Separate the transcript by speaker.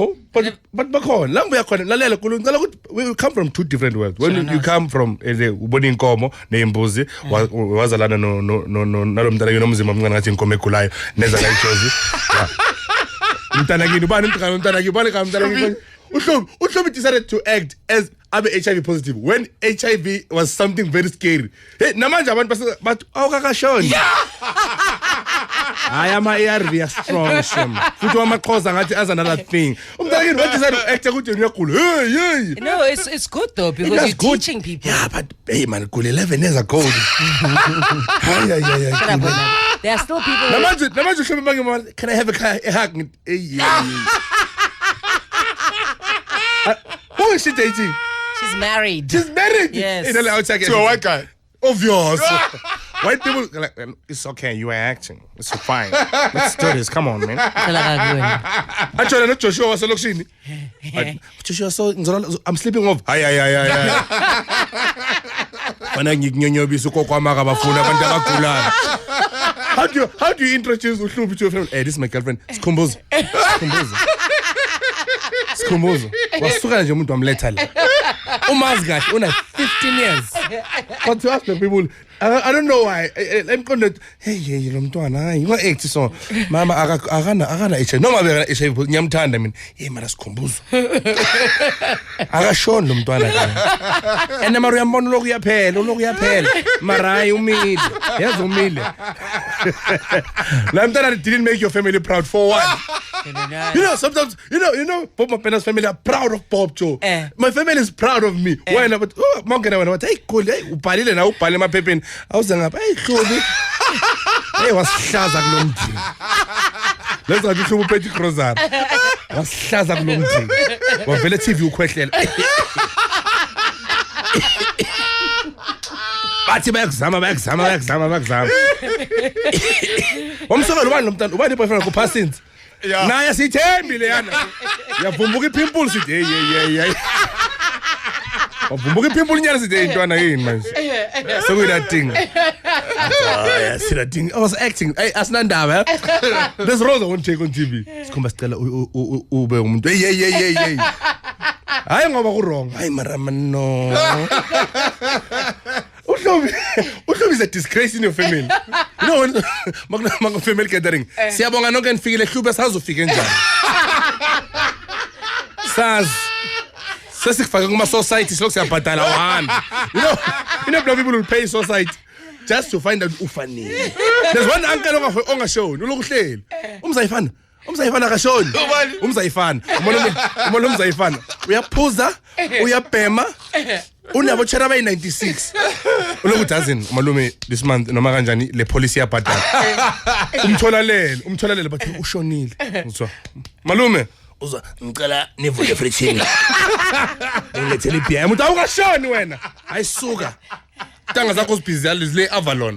Speaker 1: Oh, but bakhona la ngibuya khona lalela nkulunkulu ngicela ukuthi we come from two different worlds. When you come from ubona inkomo neimbuzi wazalana no nalomntana ke nomzimba omncane ngathi inkomo egulayo neza la ijozi. Umntana kini ubani umntana kini bale kamntana kini Uhlobi decided to act as abe HIV positive when HIV was something very scary. Hey namanje abantu but awukakashona. I am ARV strong shem. Futhi wamaqhoza ngathi as another thing. Umntana kini what decided to act ukuthi uyagula. Hey.
Speaker 2: No, it's good though because you're teaching people.
Speaker 1: Yeah, but hey man, cool 11 years ago.
Speaker 2: There are still people.
Speaker 1: Namanje Uhlobi bangi can I have a hug? Who is she dating?
Speaker 2: She's married.
Speaker 1: She's married?
Speaker 2: Yes.
Speaker 1: To a white guy? Obvious. White people, like, it's okay, you are acting. It's fine. Let's do this. Come on, man. Actually, not Joshua was a look. Joshua, so I'm sleeping off. How do you introduce Uhlobi to your friend? Hey, this is my girlfriend. It's Kumbuzo. Sikhumbuzo wasuka nje umuntu wamletha la umazi kahle una 15 years but to ask the people I don't know why emqondo hey lo mntwana hayi wa act so mama akana HIV noma beka HIV ngiyamthanda mina hey mara Sikhumbuzo akashona lo mntwana ka ene mara uyambona lokhu yaphela mara hayi umile yazi umile la mntwana didn't make your family proud for what. You know, sometimes, you know, Bob Mapena's family are proud of Bob Joe. My family is proud of me. Why not? But Monkey, I went, hey, cool, hey, upalile na upale my pepin. I was saying, hey, cool, hey, was Shazak Lumti. Let's have you Petty Crozar. Was Shazak Lumti. Was relative you question. Bathi bayakuzama. Umsokolo ubani boyfriend ku passings. Naye sithembile yana. Yavumbuka ipimples sithi hey. Wavumbuka ipimples nyana sithi intwana yini manje. So with that thing. I see that thing. I was acting. Hey, asinandaba. This Rosa won't take on TV. Sikhomba sicela ube umuntu. Hey. Hayi ngoba ku wrong. Hayi mara no. Uhlobi is a disgrace in your family. You know when my family gathering. Siyabonga nonke nifikile Hlubi asazofika njani. Sesikufaka kuma society silokhu siyabhadala uhambe. You know people will pay society just to find out ufanele. There's one uncle ongashoni ulokuhleli. Umzayifana akashoni. Umzayifana. Umona umzayifana. Uyaphuza, uyabhema. Unabo chara by 96. Uloku dozen malume this month noma kanjani le police yabhadala. Umtholalele bathi ushonile. Ngizwa. Malume uzwa ngicela nivule fridge. Ngilethele ibhiya. Umuntu awukashoni wena. Ayisuka. Tanga zakho sibhizi yalizile Avalon.